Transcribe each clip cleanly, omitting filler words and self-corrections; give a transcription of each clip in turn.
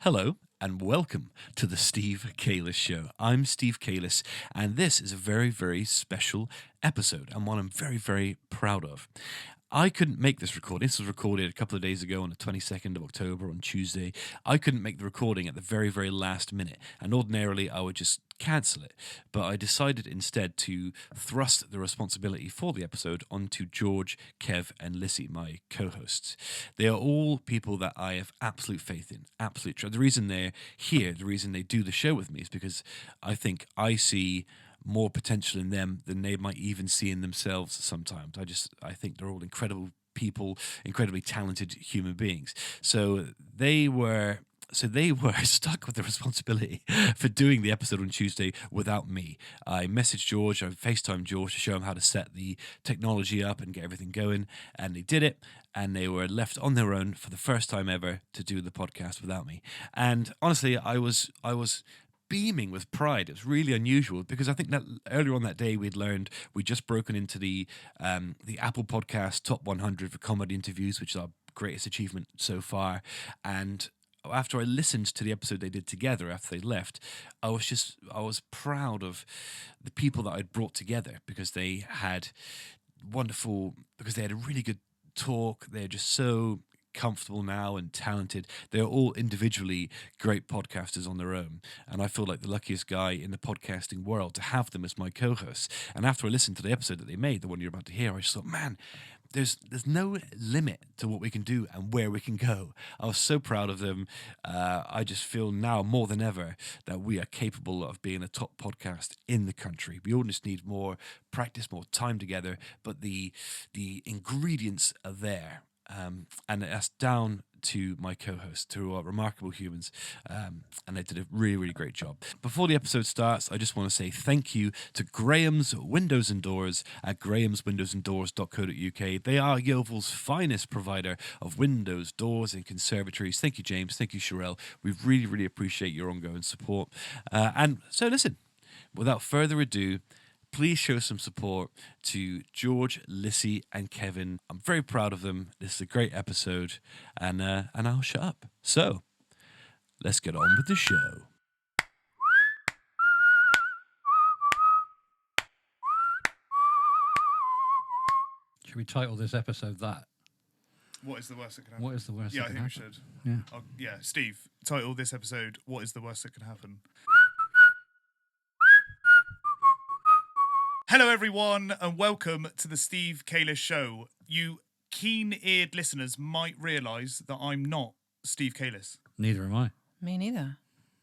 Hello and welcome to the Steve Calis Show. I'm Steve Calis, and this is a very, very special episode and one I'm very, very proud of. I couldn't make this recording. This was recorded a couple of days ago on the 22nd of October on Tuesday. I couldn't make the recording at the very, very last minute, and ordinarily I would just cancel it. But I decided instead to thrust the responsibility for the episode onto George, Kev, and Lissy, my co-hosts. They are all people that I have absolute faith in, absolute trust. The reason they're here, the reason they do the show with me is because I think I see more potential in them than they might even see in themselves sometimes. I think they're all incredible people, incredibly talented human beings. So they were stuck with the responsibility for doing the episode on Tuesday without me. I messaged George, I FaceTimed George to show him how to set the technology up and get everything going, and they did it, and they were left on their own for the first time ever to do the podcast without me. And honestly, I was beaming with pride. It was really unusual because I think that earlier on that day we'd just broken into the Apple Podcast Top 100 for comedy interviews, which is our greatest achievement so far. And after I listened to the episode they did together after they left, I was proud of the people that I'd brought together because they had a really good talk. They're just so comfortable now and talented. They're all individually great podcasters on their own, and I feel like the luckiest guy in the podcasting world to have them as my co-hosts. And after I listened to the episode that they made, the one you're about to hear, I just thought, man, there's no limit to what we can do and where we can go. I was so proud of them. I just feel now more than ever that we are capable of being a top podcast in the country. We all just need more practice, more time together, but the ingredients are there. And that's down to my co-hosts, who are remarkable humans, and they did a really, really great job. Before the episode starts, I just want to say thank you to Graham's Windows and Doors at grahamswindowsanddoors.co.uk. They are Yeovil's finest provider of windows, doors, and conservatories. Thank you, James. Thank you, Sherelle. We really, really appreciate your ongoing support. And so listen, without further ado, please show some support to George, Lissy, and Kevin. I'm very proud of them. This is a great episode, and I'll shut up. So, let's get on with the show. Should we title this episode that? What is the worst that can happen? What is the worst that can happen? Yeah, I think we should. Yeah. Steve, title this episode, What is the worst that can happen? Hello, everyone, and welcome to the Steve Calis Show. You keen-eared listeners might realise that I'm not Steve Calis. Neither am I. Me neither.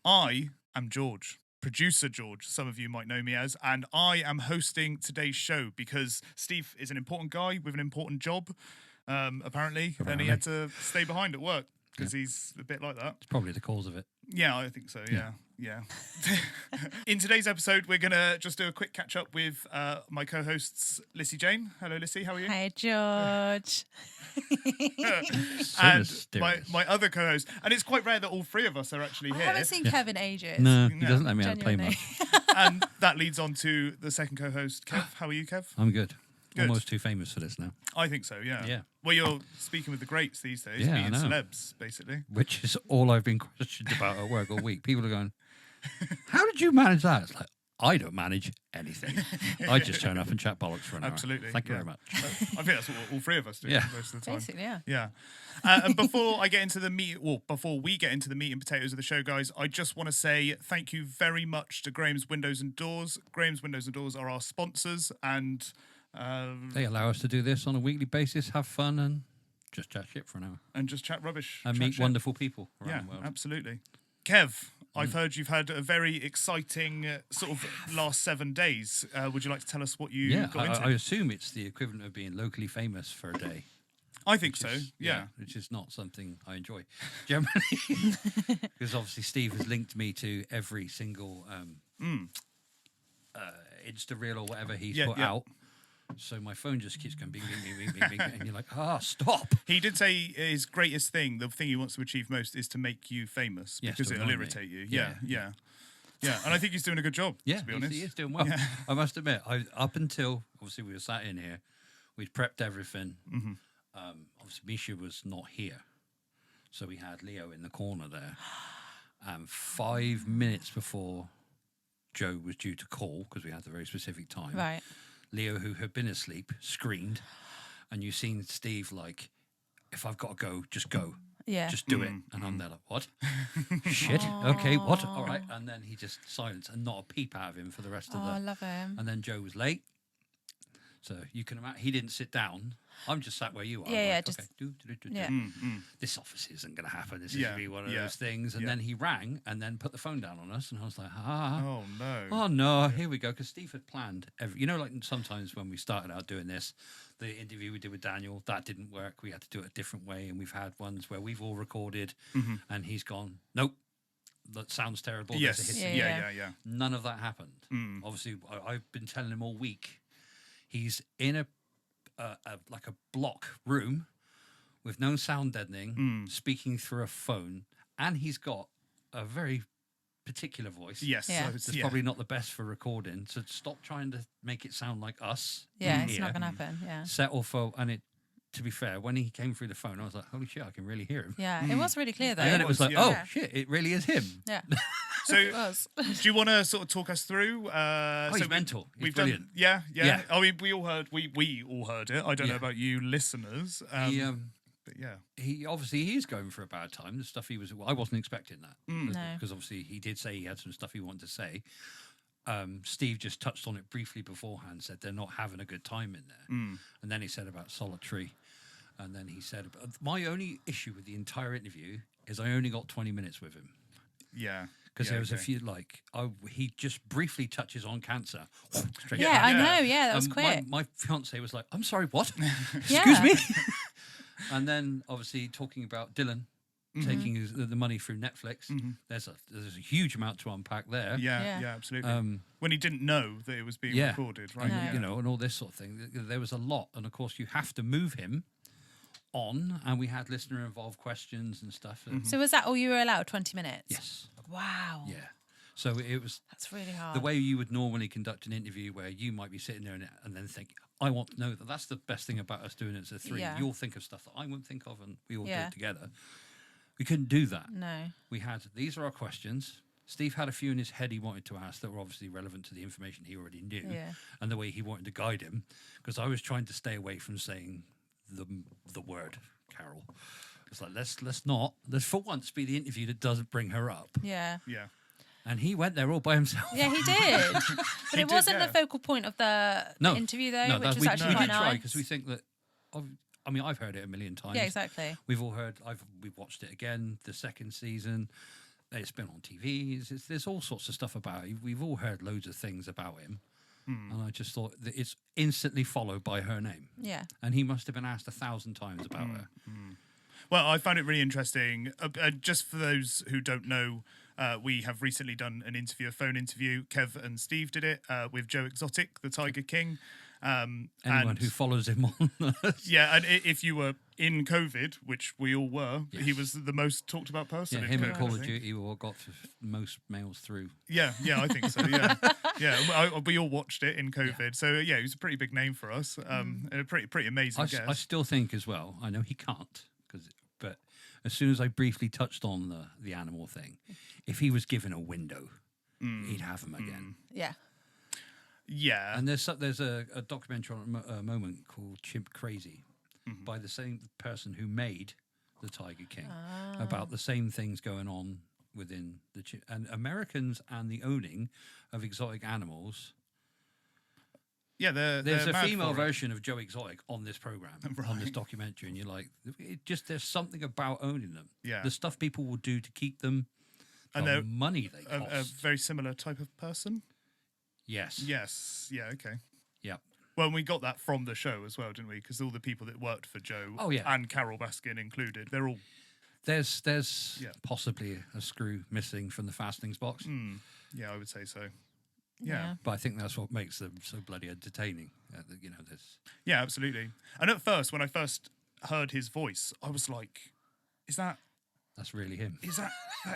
I am George, producer George, some of you might know me as, and I am hosting today's show because Steve is an important guy with an important job, apparently, and he had to stay behind at work because he's a bit like that. It's probably the cause of it. Yeah, I think so, yeah. In today's episode, we're going to just do a quick catch-up with my co-hosts, Lissy Jane. Hello, Lissy, how are you? Hi, George. And my other co-host. And it's quite rare that all three of us are actually here. I haven't seen Kev in ages. No, he doesn't let me out and play much. And that leads on to the second co-host, Kev. How are you, Kev? I'm good. Good. Almost too famous for this now. I think so, yeah. Yeah. Well, you're speaking with the greats these days, Yeah, being I know. celebs, basically. Which is all I've been questioned about at work all week. People are going, how did you manage that? It's like, I don't manage anything. I just turn up and chat bollocks for an hour. Absolutely. Thank you very much. I think that's what all three of us do most of the time. Basically, yeah. Yeah. And before we get into the meat and potatoes of the show, guys, I just want to say thank you very much to Graham's Windows and Doors. Graham's Windows and Doors are our sponsors, and they allow us to do this on a weekly basis, have fun, and just chat shit for an hour. And just chat rubbish. And meet wonderful people around the world. Absolutely. Kev, I've heard you've had a very exciting sort of last 7 days. Would you like to tell us what you got into? I assume it's the equivalent of being locally famous for a day. I think so, yeah. Which is not something I enjoy generally. Because obviously Steve has linked me to every single Insta reel or whatever he's put out. So my phone just keeps going bing, bing, bing, bing, bing, and you're like, stop. He did say his greatest thing, the thing he wants to achieve most, is to make you famous because it'll irritate you. Yeah. And I think he's doing a good job, to be honest. He is doing well. Yeah. I must admit, up until, obviously, we were sat in here, we'd prepped everything. Mm-hmm. Mm-hmm. Obviously, Misha was not here. So we had Leo in the corner there. And 5 minutes before Joe was due to call, because we had a very specific time, Right. Leo, who had been asleep, screamed. And you seen Steve like, if I've got to go, just go. Yeah. Just do it. And I'm there like, what? Shit. Okay, what? All right. And then he just silence and not a peep out of him for the rest of Oh, I the... love him. And then Joe was late. So you can imagine, he didn't sit down. I'm just sat where you are. Yeah, like, just- okay, do. Yeah. This obviously isn't going to happen. This is Yeah, going to be one of yeah, those things. And yeah. then he rang and then put the phone down on us. And I was like, Oh no. Oh no, here we go. Because Steve had planned, like sometimes when we started out doing this, the interview we did with Daniel, that didn't work. We had to do it a different way. And we've had ones where we've all recorded and he's gone, nope, that sounds terrible. There's a Yes. hit. Yeah. None of that happened. Obviously, I've been telling him all week, he's in a like a block room with no sound deadening, speaking through a phone, and he's got a very particular voice. Yes. Yeah. So It's probably not the best for recording, so stop trying to make it sound like us. Yeah, in it's here. not going to happen. Yeah. Settle for, and it. To be fair, when he came through the phone, I was like, "Holy shit, I can really hear him." Yeah. It was really clear though. And then it was like, yeah. "Oh Yeah. shit, it really is him." Yeah. So It was. do you want to sort of talk us through? Oh, he's mental. He's We've brilliant. done, yeah. Yeah. I mean, we all heard it. I don't know Yeah. about you listeners. But yeah. He obviously he's going for a bad time. The stuff he was, I wasn't expecting that No. because obviously he did say he had some stuff he wanted to say. Steve just touched on it briefly beforehand. Said they're not having a good time in there, and then he said about solitary, and then he said my only issue with the entire interview is I only got 20 minutes with him. Yeah. Because Yeah, there was a okay. few, he just briefly touches on cancer. Straight Yeah, back. I Yeah. know. Yeah, that was And quick. My fiance was like, I'm sorry, what? Yeah. Excuse me? And then obviously talking about Dylan taking the money through Netflix. There's a huge amount to unpack there. Yeah, Yeah. absolutely. When he didn't know that it was being yeah. recorded, right? And, No. Yeah. you know, and all this sort of thing. There was a lot. And of course, you have to move him on. And we had listener involved questions and stuff. So was that all you were allowed? 20 minutes? Yes. Wow. Yeah. So it was That's really hard. the way you would normally conduct an interview where you might be sitting there and then think, I want to know that. That's the best thing about us doing it as a three. Yeah. You'll think of stuff that I wouldn't think of and we all do Yeah. it together. We couldn't do that. No. We had, these are our questions. Steve had a few in his head he wanted to ask that were obviously relevant to the information he already knew Yeah. and the way he wanted to guide him. Because I was trying to stay away from saying the word Carol. It's like, let's for once be the interview that doesn't bring her up. Yeah. Yeah. And he went there all by himself. Yeah, he did. But He it did, wasn't yeah. the focal point of the interview, though, which was actually we quite did try nice. because we think that. I mean, I've heard it a million times. Yeah, exactly. We've all heard. We've watched it again. The second season. It's been on TV. There's all sorts of stuff about it. We've all heard loads of things about him. And I just thought that it's instantly followed by her name. Yeah. And he must have been asked 1,000 times about her. Well, I found it really interesting. Just for those who don't know, we have recently done a phone interview. Kev and Steve did it with Joe Exotic, the Tiger King. Anyone and, who follows him on. yeah, and if you were in COVID, which we all were, Yes. he was the most talked about person. Yeah, in him COVID, and Call I of think. Duty were what got most mails through. Yeah, I think so. Yeah, yeah. We all watched it in COVID, so yeah, he was a pretty big name for us, and a pretty amazing I guest. still think as well. I know he can't, but as soon as I briefly touched on the animal thing, if he was given a window, he'd have him again. Yeah. Yeah, And there's a documentary on a moment called Chimp Crazy by the same person who made the Tiger King about the same things going on within the chimp. And Americans and the owning of exotic animals. yeah. There's they're a mad female for it. version of Joe Exotic on this program, on this documentary, and you're like, there's something about owning them. Yeah. The stuff people will do to keep them, And the they're money they cost. A very similar type of person. Yes. Yes. Yeah. Okay. Yep. Well, we got that from the show as well, didn't we? Because all the people that worked for Joe, Oh, yeah. and Carol Baskin included, they're all. There's Yeah. possibly a screw missing from the fastenings box. Yeah, I would say so. Yeah. But I think that's what makes them so bloody entertaining. There's Yeah, absolutely. And at first, when I first heard his voice, I was like, that's really him. is that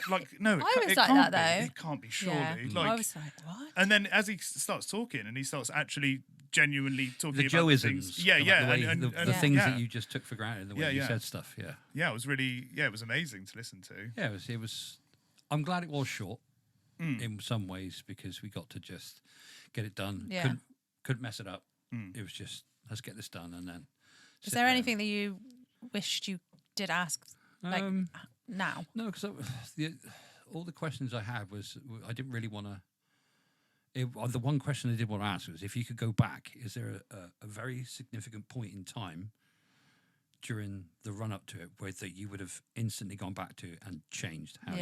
like, no, I was it like can't that, be. though. It can't be, surely. Yeah. Like, I was like, what? and then as he starts talking and he starts actually genuinely talking The about Joeisms. things. Yeah, like yeah. The, way, and the things yeah. that you just took for granted, the way Yeah, you yeah. said stuff. Yeah. Yeah, it was really, it was amazing to listen to. Yeah, it was. I'm glad it was short in some ways because we got to just get it done. Yeah. Couldn't mess it up. It was just, let's get this done and then. Is there anything that you wished you did ask like now? No, because all the questions I had was, I didn't really want to. The one question I did want to ask was, if you could go back, is there a very significant point in time during the run up to it where that you would have instantly gone back to and changed how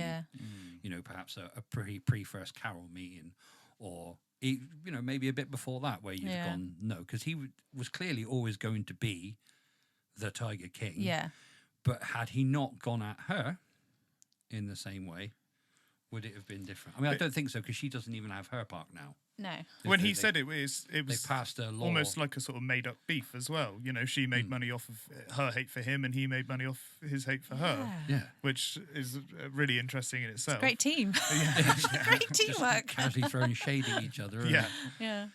you perhaps a pre first Carol meeting, or maybe a bit before that where you'd have gone no, because he was clearly always going to be the Tiger King. Yeah. But had he not gone at her in the same way, would it have been different? I mean, I don't think so, because she doesn't even have her park now. No. When he said it was they passed a law. almost like a sort of made up beef as well. She made money off of her hate for him, and he made money off his hate for her. Yeah. Which is really interesting in itself. Great team. Great teamwork. Casually throwing shade at each other. Yeah. Yeah.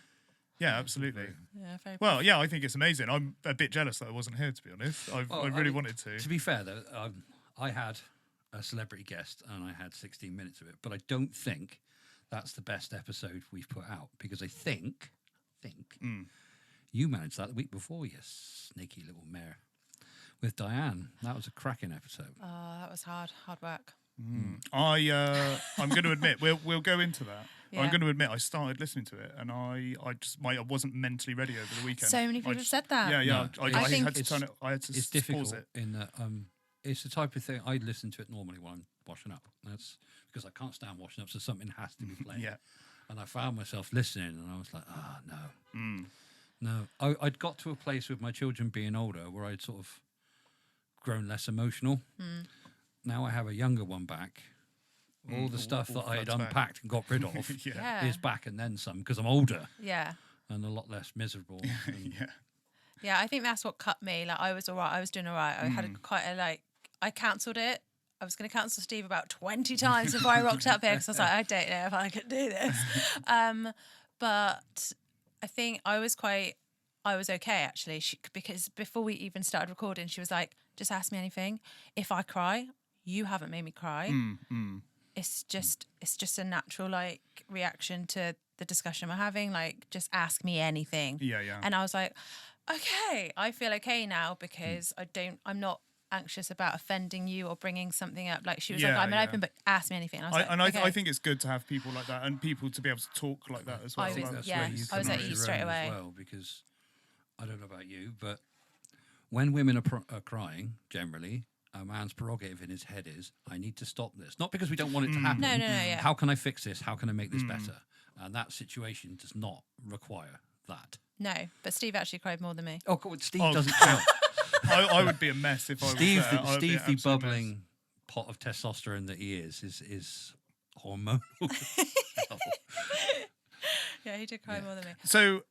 Yeah, absolutely. Yeah, very Well, yeah, I think it's amazing. I'm a bit jealous that I wasn't here, to be honest. I really wanted to. To be fair, though, I had a celebrity guest and I had 16 minutes of it, but I don't think that's the best episode we've put out, because I think you managed that the week before, you sneaky little mare, with Diane. That was a cracking episode. Oh, that was hard work. I'm going to admit we'll go into that. Yeah. I'm going to admit I started listening to it, and I wasn't mentally ready over the weekend. So many people have said that. Yeah. No, I think had to turn it. I had to It's pause difficult it. in that it's the type of thing I listen to it normally when I'm washing up. That's because I can't stand washing up, so something has to be playing. Yeah. And I found myself listening, and I was like, no. I'd got to a place with my children being older where I'd sort of grown less emotional. Now I have a younger one back. All the stuff that I had unpacked and got rid of is back and then some, because I'm older Yeah. and a lot less miserable. And Yeah, I think that's what cut me. Like, I was all right. I was doing all right. I had I cancelled it. I was going to cancel Steve about 20 times before I rocked up here, because I was like, I don't know if I could do this. But I think I was okay, actually, because before we even started recording, she was like, just ask me anything. If I cry, you haven't made me cry. It's just a natural reaction to the discussion we're having. Like, just ask me anything. Yeah. And I was like, okay, I feel okay now, because I'm not anxious about offending you or bringing something up. Like, she was like, I'm an open book, ask me anything. And I was I think it's good to have people like that, and people to be able to talk like that as well. I think that's yeah, where you I was come at out ease your straight own away. as well, because I don't know about you, but when women are crying, generally, a man's prerogative in his head is, I need to stop this. Not because we don't want it to happen. No, yeah. How can I fix this? How can I make this better? And that situation does not require that. No, but Steve actually cried more than me. Oh, God, Steve doesn't count. I would be a mess if I was there. I would be Steve, an the absolute bubbling mess. pot of testosterone that he is hormonal. Yeah, he did cry more than me. So,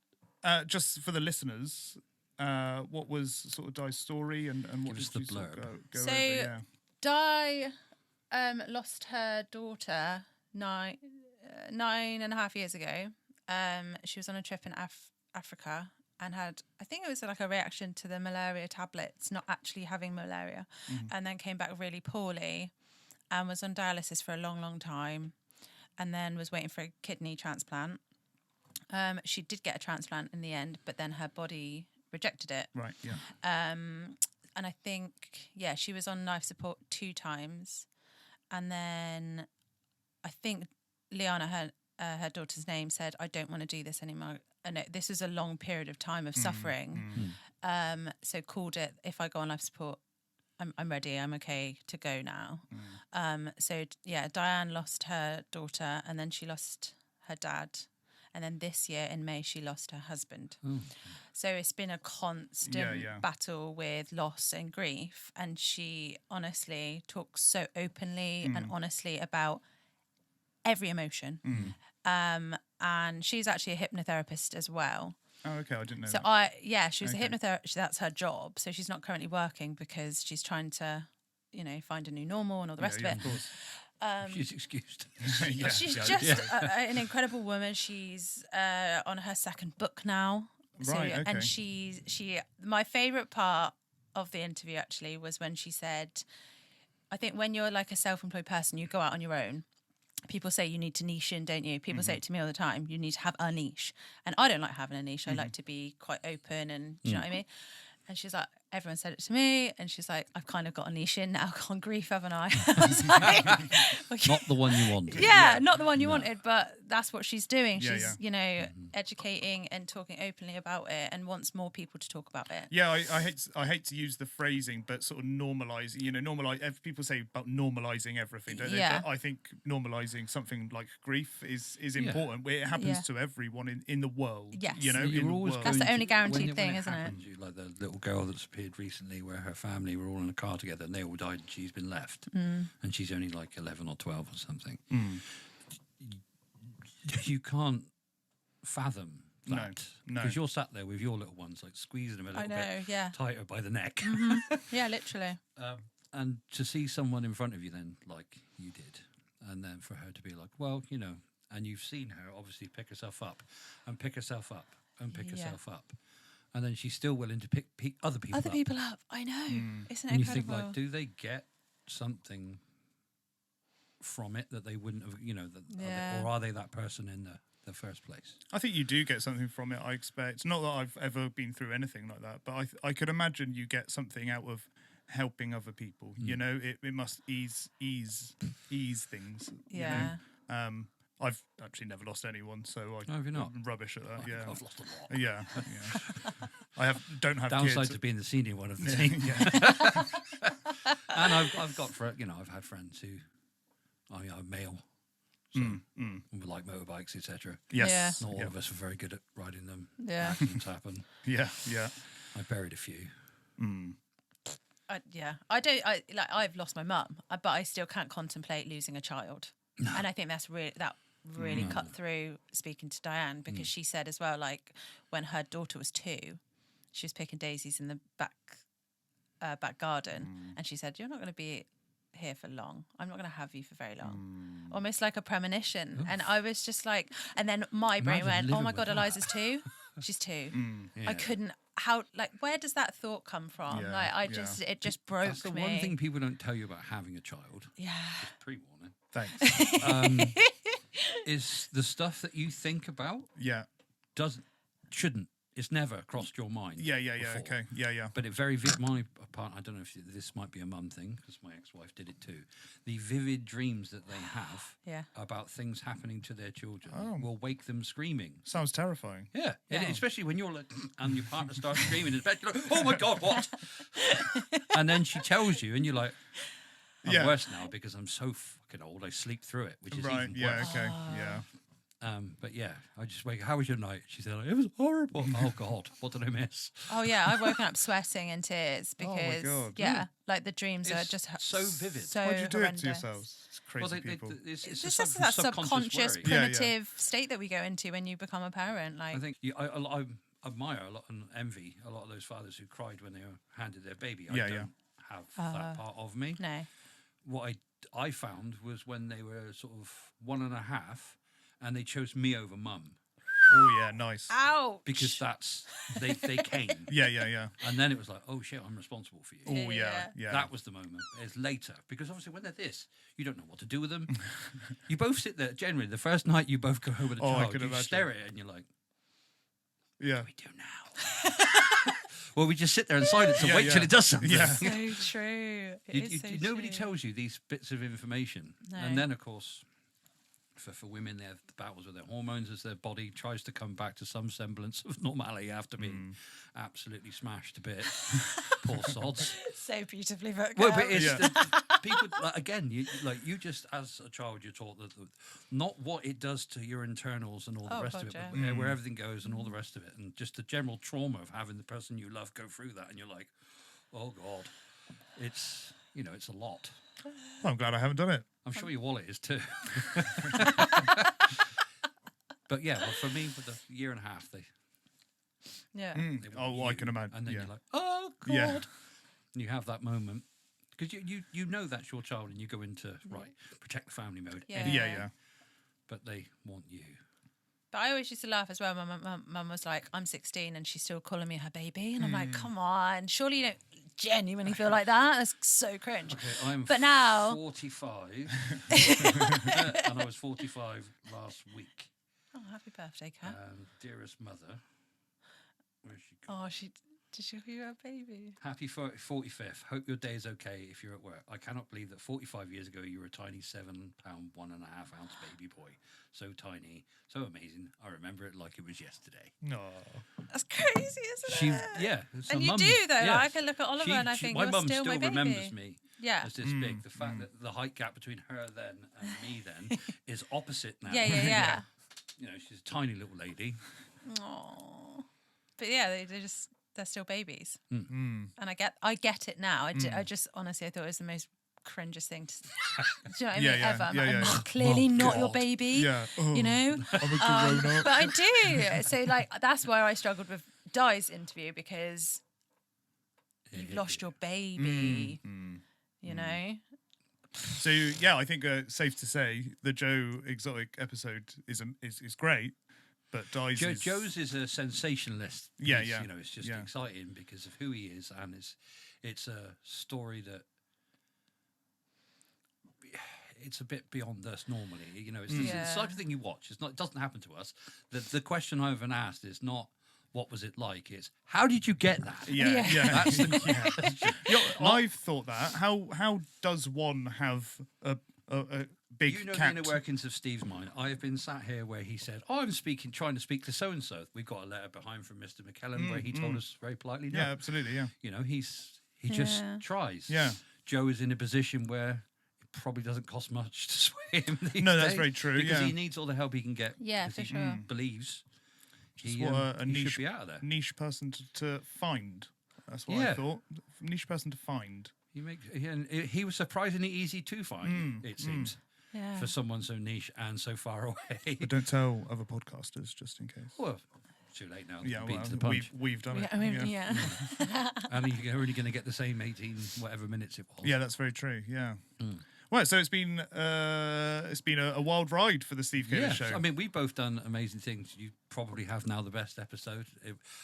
just for the listeners, what was sort of Di's story, and what Give us did you the sort of blurb. go So, over? Yeah. Di lost her daughter 9.5 years ago. She was on a trip in Africa and had, I think it was like a reaction to the malaria tablets, not actually having malaria, and then came back really poorly and was on dialysis for a long, long time, and then was waiting for a kidney transplant. She did get a transplant in the end, but then her body rejected it. Right. Yeah. And I think, she was on life support 2 times. And then I think Liana, her daughter's name, said, I don't want to do this anymore. And this is a long period of time of suffering. So called it, if I go on life support, I'm ready. I'm okay to go now. Diane lost her daughter, and then she lost her dad. And then this year in May, she lost her husband. So it's been a constant battle with loss and grief. And she honestly talks so openly and honestly about every emotion. And she's actually a hypnotherapist as well. Oh, okay. I didn't know. So that. she was a hypnotherapist. That's her job. So she's not currently working because she's trying to, find a new normal and all the rest of it. Of course. She's excused. She's just an incredible woman. She's on her 2nd book now. Right, okay. And she my favourite part of the interview actually was when she said, I think when you're like a self-employed person, you go out on your own people say you need to niche in, don't you? People say it to me all the time. You need to have a niche. And I don't like having a niche. I like to be quite open and, do you know what I mean? And she's like, everyone said it to me. And she's like, I've kind of got a niche in now on grief, haven't I? I was like, Not the one you wanted. yeah, not the one you wanted, but that's what she's doing. Yeah, She's, you know, educating and talking openly about it and wants more people to talk about it. Yeah, I hate to use the phrasing, but sort of normalising. You know, people say about normalising everything, don't they? Yeah. But I think normalising something like grief is important. It happens to everyone in the world. Yes. You know, You're in the always world. That's the going only to- guaranteed when thing, it isn't it? happens, like the little girl that's appeared recently where her family were all in a car together and they all died and she's been left. And she's only like 11 or 12 or something. You can't fathom that. No. Because you're sat there with your little ones, like squeezing them a little bit tighter by the neck. Yeah, literally. And to see someone in front of you then, like you did, and then for her to be like, well, you know, and you've seen her obviously pick herself up and pick herself up and pick herself up. And then she's still willing to pick other people up. Other people up. I know. Isn't it And you incredible? think, like, do they get something from it that they wouldn't have, you know, or are they that person in the first place? I think you do get something from it. I expect. Not that I've ever been through anything like that, but I could imagine you get something out of helping other people. You know, it must ease things. Yeah. You know? I've actually never lost anyone, so have you not? I'm rubbish at that. Yeah. I've lost a lot. Yeah. I don't have Downsides kids. of being the senior one of the Yeah, team. yeah. And I've got, I've had friends who, I'm male, so we like motorbikes, etc. Yes. Not all of us are very good at riding them. Yeah. Accidents happen. Yeah. Yeah. I buried a few. I've lost my mum, but I still can't contemplate losing a child. And I think that's really cut through speaking to Diane, because she said as well, like when her daughter was 2, she was picking daisies in the back garden, and she said, "You're not going to be here for long. I'm not going to have you for very long." Almost like a premonition. And I was just like, and then my brain Imagine went, "Oh living my with God, that." Eliza's 2. She's 2. Yeah. I couldn't. How, like, where does that thought come from? Yeah, Like, it just broke That's the me. one thing people don't tell you about having a child. Yeah. Just pre-warning. Thanks. Is the stuff that you think about Yeah. shouldn't. It's never crossed your mind. Yeah. before. Okay. Yeah. But my partner, I don't know if this might be a mum thing, because my ex-wife did it too. The vivid dreams that they have about things happening to their children will wake them screaming. Sounds terrifying. Yeah, especially when you're like, and your partner starts screaming in bed, you're like, oh my God, what? And then she tells you, and you're like, I'm worse now because I'm so fucking old, I sleep through it, which is Right. even Yeah. worse. Okay. Yeah. But yeah, I just wake. How was your night? She said, it was horrible. Oh God, what did I miss? Oh yeah, I've woken up sweating in tears because God. like the dreams are It's just so vivid. So Why'd you do it horrendous. to yourselves? It's crazy people. It's It's a just that subconscious, worry. primitive state that we go into when you become a parent. Like, I think I admire a lot and envy a lot of those fathers who cried when they were handed their baby. I don't have that part of me. no, What I found was when they were sort of 1.5 and they chose me over mum. Oh yeah. Nice. ouch. Because they came. Yeah. And then it was like, oh shit, I'm responsible for you. Oh yeah. That was the moment. It's later. Because obviously when they're this, you don't know what to do with them. You both sit there, generally, the first night you both go home with a I child, could you imagine. stare at it and you're like, Yeah. what do we do now? Well, we just sit there in silence and wait till it does something. Yeah. So true. It is so Nobody true. tells you these bits of information. No. And then, of course, for women, they have the battles with their hormones as their body tries to come back to some semblance of normality after being absolutely smashed to bits. Poor sods. So beautifully put. Well, girl. but it's people, like, again, you just, as a child, you're taught that not what it does to your internals and all the rest of it, but where everything goes and all the rest of it. And just the general trauma of having the person you love go through that. And you're like, oh, God, it's a lot. Well, I'm glad I haven't done it. I'm sure your wallet is too. But yeah, well, for me, with a 1.5 years, yeah. they want I you, can imagine. and then Yeah. you're like, oh God, Yeah. and you have that moment because you know that's your child, and you go into protect the family mode. Yeah. anyway, Yeah. but they want you. But I always used to laugh as well. My mum was like, I'm 16 and she's still calling me her baby. And I'm like, come on, surely you don't genuinely feel like that. That's so cringe. Okay, I'm But now- 45, and I was 45 last week. Oh, happy birthday, Kat. Dearest mother, where's she gone? Oh, did she give you a baby? Happy 45th. Hope your day is okay if you're at work. I cannot believe that 45 years ago you were a tiny 7-pound, 1.5-ounce baby boy. So tiny, so amazing. I remember it like it was yesterday. No. That's crazy, isn't it? Yeah. so And you mum- do though. yeah. Like, I can look at Oliver and I think my you're mum still my baby. remembers me Yeah. as this big. The fact that the height gap between her then and me then is opposite now. Yeah. You know, she's a tiny little lady. Aww. But yeah, they're still babies. Mm. And I get it now. I just honestly, I thought it was the most cringest thing to do you know what I mean? Yeah, Ever. I'm yeah, like, yeah, I'm yeah. clearly Oh, not your God. baby. Yeah. You know? I'm a grown up. But I do. So like that's why I struggled with Di's interview, because you've lost your baby. You know? So yeah, I think safe to say the Joe Exotic episode is great, but Di's is... Joe's is a sensationalist. Yeah, piece, yeah, You know, it's just yeah. exciting because of who he is, and it's a story that it's a bit beyond us normally. You know, it's the type of thing you watch. It doesn't happen to us. The question I haven't asked is not what was it like. It's how did you get that? Yeah. That's the question. I've thought that. How does one have a big You know cat? the inner workings of Steve's mind. I have been sat here where he said, "Oh, I'm trying to speak to so and so." We've got a letter behind from Mr. McKellen where he told us very politely, "No." Yeah, absolutely. Yeah. You know, he just tries. Yeah. Joe is in a position where it probably doesn't cost much to sway him. These No, that's days very true, Because yeah. he needs all the help he can get. Yeah, because for he sure. believes Just he, what a he niche should be out of there. niche person to find. That's what I Yeah. thought. Niche person to find. He was surprisingly easy to find. It seems Yeah. for someone so niche and so far away. But don't tell other podcasters, just in case. Well, too late now. Yeah, Beat well, to the punch. we've done it. I mean, yeah. And you're only going to get the same 18 whatever minutes it was. Yeah, that's very true. Yeah. Well, so it's been a wild ride for the Steve Calis Yeah, show. I mean, we've both done amazing things. You probably have now the best episode.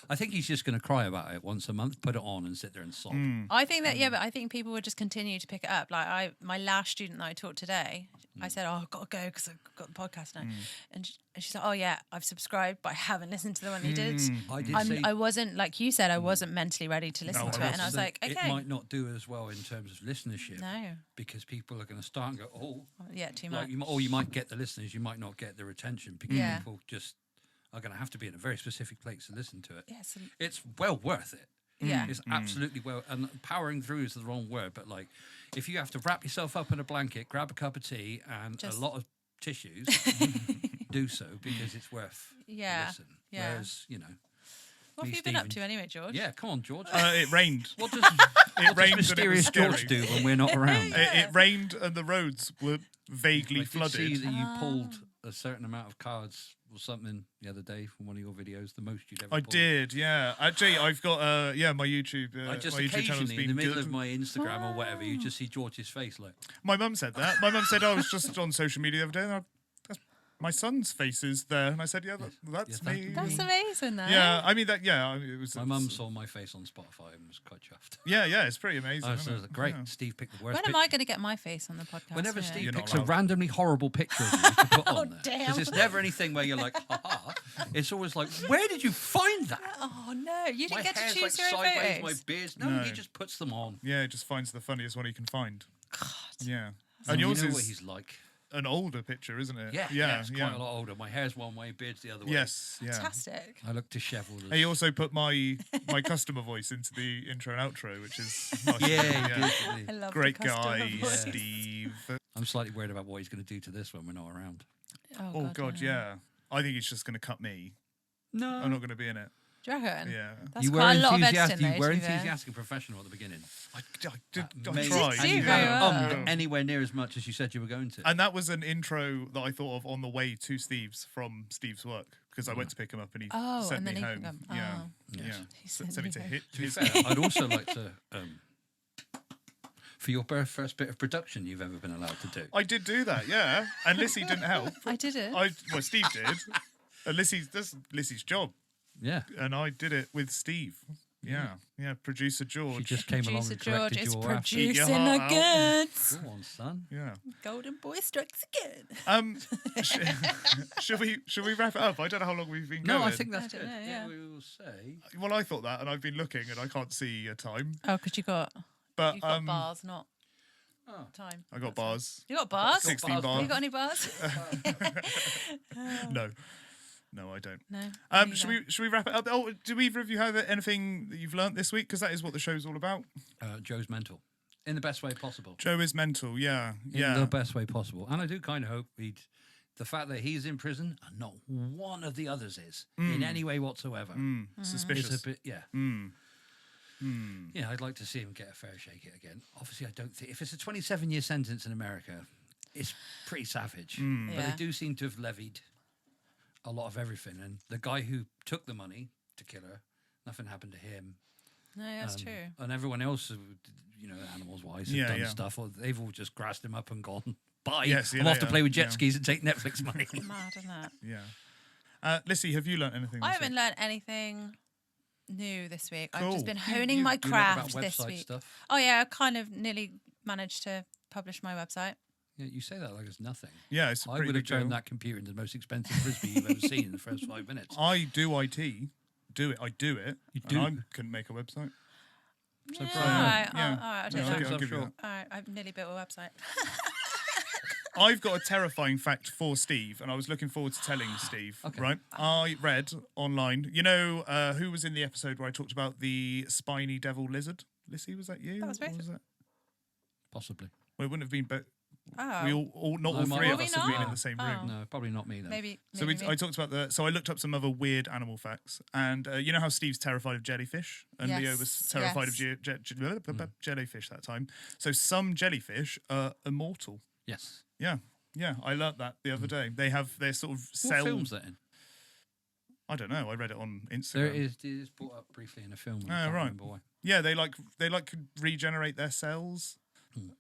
I think he's just going to cry about it once a month, put it on, and sit there and sob. I think that but I think people would just continue to pick it up. Like my last student that I taught today, I said, "Oh, I've got to go because I've got the podcast now," and she's like, "Oh yeah, I've subscribed, but I haven't listened to the one you did." I did say I wasn't, like you said, I wasn't mentally ready to listen No, to I it, and I was like, it "Okay, might not do as well in terms of listenership no, because people are going to start and go, "Oh, yeah, too much." like you might get the listeners, you might not get the retention because Yeah. people just are going to have to be in a very specific place to listen to it. Yes, It's well worth it. yeah, It's absolutely well, and powering through is the wrong word, but like if you have to wrap yourself up in a blanket, grab a cup of tea and Just- a lot of tissues, do so because it's worth Yeah, a listen. yeah. Whereas, you know, What have me, you been up Stephen- to anyway, George? Yeah, come on, George. It rained. What does, It what rained does and it was mysterious George scary. do when we're not around? It rained and the roads were vaguely I did flooded. see that you pulled a certain amount of cards or something the other day from one of your videos, the most you'd ever I pulled. did, yeah. Actually, I've got my YouTube. I just my YouTube channel's occasionally, been in the middle good. of my Instagram or whatever, you just see George's face like, My mum said that. My mum said I was just on social media the other day, and my son's face is there, and I said, "Yeah, that's Yeah, me." That's amazing, though. Yeah, I mean that. Yeah, it was. my mum saw my face on Spotify and was quite chuffed. Yeah, it's pretty amazing. Oh, isn't so it? great. Yeah. Steve picked the worst When am I going to get my face on the podcast? Whenever Yeah. Steve You're not picks a allowed. randomly horrible picture of you to put on there. damn. Because it's never anything where you're like, ha. It's always like, where did you find that? Oh no, you My didn't get to hair's choose like your own sideways, photos. my beard's... No, No. he just puts them on. Yeah, it just finds the funniest one he can find. God. Yeah, And and you yours know what is he's like. an older picture, isn't it? Yeah, it's quite a lot older. My hair's one way, beard's the other way. Yes, yeah. Fantastic. I look dishevelled. He also put my customer voice into the intro and outro, which is nice. Yeah, he did, I didn't he? love Great the customer guy, voice. Steve. I'm slightly worried about what he's going to do to this when we're not around. Oh God, yeah. I think he's just going to cut me. No. I'm not going to be in it. Do you reckon? Yeah. That's You were quite a lot of enthusiastic. editing, though, You were to be fair. enthusiastic and professional at the beginning. I Amazing. tried. And you do very haven't well. ummed anywhere near as much as you said you were going to. And that was an intro that I thought of on the way to Steve's from Steve's work because I went to pick him up and he Oh, sent and then me he home. could come. Yeah, Oh. yeah. Yes. He Sent sent me you to home. hit To be his. fair, I'd also like to, for your first bit of production you've ever been allowed to do. I did that, yeah. And Lissy didn't help. I did it. Well, Steve did. And that's Lissy's job. Yeah. And I did it with Steve. Yeah. Producer George. She just came along Producer and George corrected is you all after. producing Eat your the heart out. goods. Go on, son. Yeah. Golden boy strikes again. Should we wrap it up? I don't know how long we've been going. No, I think that's I don't good. know, yeah. We will say. Well, I thought that, and I've been looking, and I can't see a time. Oh, because you've got But bars, not Oh. time. I got bars. You got bars? 16 bars. You got any bars? No, I don't. No. Should we wrap it up? Oh, do either of you have anything that you've learnt this week? Because that is what the show's all about. Joe's mental. In the best way possible. Joe is mental. Yeah. In the best way possible. And I do kind of hope the fact that he's in prison and not one of the others is in any way whatsoever. Suspicious. It's a bit, yeah. Yeah, I'd like to see him get a fair shake at again. Obviously, I don't think if it's a 27-year sentence in America, it's pretty savage. But Yeah. they do seem to have levied a lot of everything. And the guy who took the money to kill her, nothing happened to him. No, that's true. And everyone else, animals-wise, have done stuff. Or they've all just grassed him up and gone, bye. Yes, I'm off to play with jet skis and take Netflix money. Mad, isn't it? Yeah. Lissy, have you learnt anything? I this haven't week? learned anything new this week. I've Cool. just been honing my You know craft about this website week. stuff? Oh yeah, I kind of nearly managed to publish my website. Yeah, you say that like it's nothing. Yeah, it's a I pretty would have big deal. turned that computer into the most expensive frisbee you've ever seen in the first 5 minutes. I do IT. I do it. You and do? I couldn't make a website. Yeah, So all right, yeah. all right, I'll take Yeah, that. I'll give you that. All right, I've nearly built a website. I've got a terrifying fact for Steve, and I was looking forward to telling Steve. Okay. Right, I read online. You know who was in the episode where I talked about the spiny devil lizard? Lissy, was that you? That was Or me. that? Possibly. Well, it wouldn't have been, but Oh, we all not No, all might three be. of Were us we have been in not? the same Oh. room. No, probably not me then. maybe. So maybe I talked about so I looked up some other weird animal facts, and you know how Steve's terrified of jellyfish, and Leo was Yes, terrified of yes. jellyfish that time. So some jellyfish are immortal. Yes. Yeah, I learnt that the other day. They have their sort of What cell. film's that in? I don't know. I read it on Instagram. There it is brought up briefly in a film. and I can't right. remember why. Yeah, they regenerate their cells,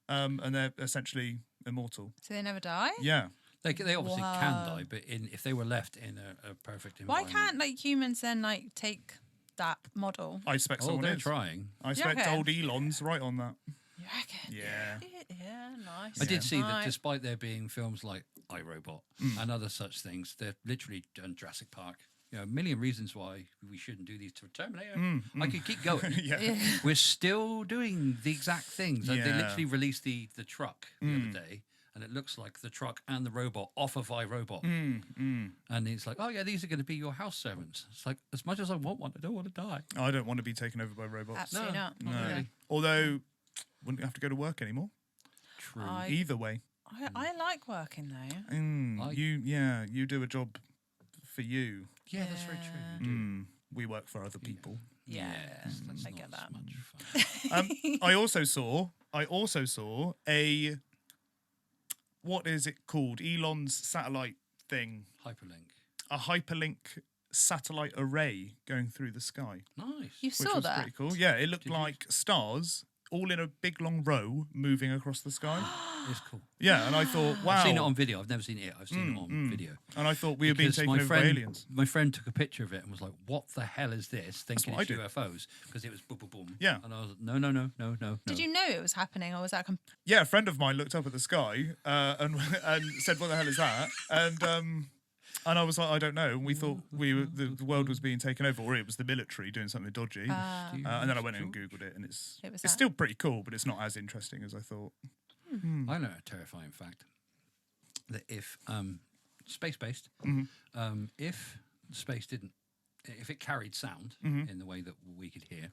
and they're essentially immortal. So they never die. Yeah, They obviously Wow. can die, but if they were left in a perfect Why environment. can't humans then take that model? I expect Oh, someone they're is. trying. I expect reckon? old Elon's right on that. You reckon? Yeah. Yeah, nice. I did see that Right. despite there being films like iRobot and other such things, they're literally done Jurassic Park. A million reasons why we shouldn't do these to Terminator. I could keep going. Yeah. We're still doing the exact things. Like, They Yeah. literally released the truck the other day, and it looks like the truck and the robot off of iRobot. And it's like, oh yeah, these are going to be your house servants. It's like, as much as I want one, I don't want to die. I don't want to be taken over by robots. Absolutely not. No. really. Although, wouldn't have to go to work anymore. True. Either way. I like working though. Like- You do a job for you. Yeah, that's very true. You do. We work for other people. Yeah, that's I not get as that. much fun. I also saw a, what is it called? Elon's satellite thing, Hyperlink. a hyperlink satellite array going through the sky, Nice. You which saw was that? pretty cool. Yeah, it looked Did you? like stars all in a big long row moving across the sky. It's cool. Yeah, and I thought, wow. I've seen it on video. I've never seen it. I've seen it on video. And I thought we were being Because taken over by aliens. My friend took a picture of it and was like, "What the hell is this?" Thinking what it's I did. UFOs because it was boom, boom, boom. Yeah. And I was like, no. Did you know it was happening, or was that? Yeah, a friend of mine looked up at the sky and said, "What the hell is that?" And I was like, "I don't know." And we thought the world was being taken over, or it was the military doing something dodgy. And then I went and googled it, and it's was it's that. still pretty cool, but it's not as interesting as I thought. I know a terrifying fact that if space-based, if space didn't, if it carried sound in the way that we could hear,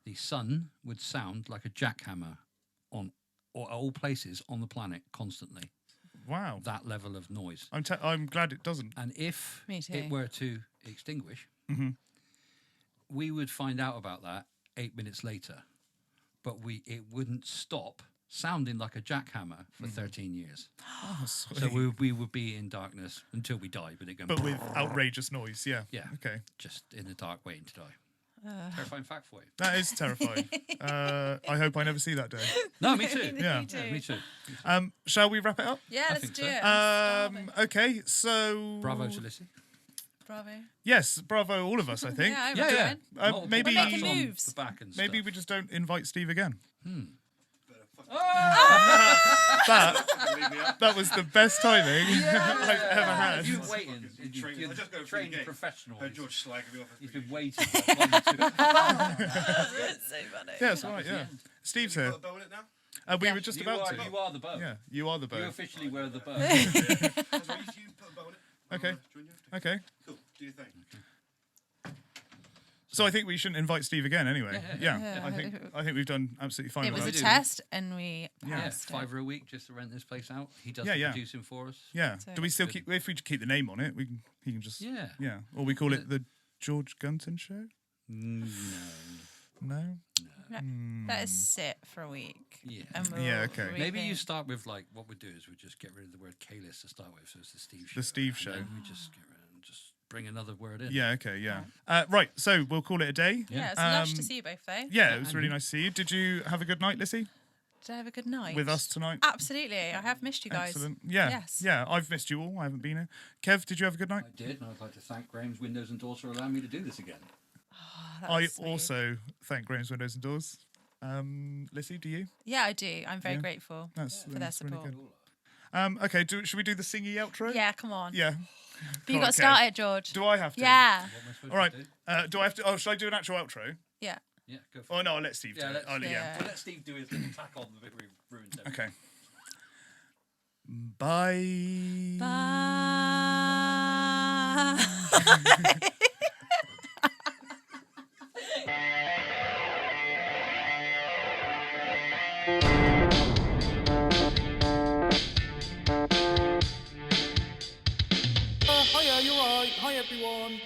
the sun would sound like a jackhammer on all places on the planet constantly. Wow, That level of noise. I'm glad it doesn't. And if Me too. it were to extinguish, we would find out about that 8 minutes later. But it wouldn't stop sounding like a jackhammer for 13 years. So we would be in darkness until we die, but it going But with outrageous noise, yeah. Yeah. Okay, just in the dark waiting to die. Terrifying fact for you. that is terrifying. I hope I never see that day. No, me too. Yeah. Me too. Yeah, me too. Shall we wrap it up? Yeah, let's think do so. it. I'm starving. Okay, so Bravo to Lissy. Bravo. Yes, bravo, all of us, I think. Yeah, Yeah. Multiple. Maybe- We're making on moves. the back and Maybe stuff. we just don't invite Steve again. Leave me up. That was the best timing I've ever had. You've been waiting. You're I just go for the trained game. professional. Heard George slagging me off. He's been waiting. For long to- That's so funny. Yeah, that's right, yeah. Steve's here. Put a bow in it now? We were just about to. You are the bow. Yeah, you are the You bow. officially wear the bow. That's right, you put a bow in it. Okay. Join you. Okay. Cool. Do your thing. So I think we shouldn't invite Steve again anyway. Yeah. Yeah. I think we've done absolutely fine It with was a that. do. test, and we Yeah, passed it. £5 a week just to rent this place out. He does Yeah, the yeah. producing for us. Yeah. So- Do we still keep? If we keep the name on it, he can just. Yeah. Yeah. Or we call it the George Gunton Show. No. No. Let us sit for a week. Yeah. And we'll Yeah, okay. Maybe you rethink. start with like what we do is we just get rid of the word Calis to start with, so it's the Steve show. The Steve And show. then we just get rid and just bring another word in. Yeah. Okay. Yeah. Right. So we'll call it a day. Yeah, it's lush to Um, see you both, though. Yeah, it was really nice to see you. Did you have a good night, Lissy, Did I have a good night? with us tonight? Absolutely. I have missed you guys. Excellent. Yeah. Yes. Yeah. I've missed you all. I haven't been here. Kev, did you have a good night? I did, and I'd like to thank Graham's Windows and Doors for allowing me to do this again. Oh, that I was sweet. also thank Graham's Windows and Doors. Lissy, do you? Yeah, I do. I'm very Yeah. grateful That's for their that's really support. good. Okay. Should we do the singy outro? Yeah, come on. Yeah. You Come got on, to start Kev. it, George. Do I have to? Yeah. What am I supposed All right. to do? Do I have to? Oh, should I do an actual outro? Yeah. Yeah, go for Oh it. no, I'll let Steve Yeah, do it. let's- I'll let- Yeah. We'll let Steve do his little tack on before he ruins everything. Okay. Bye. Bye. Hiya, you're right. Hi, everyone.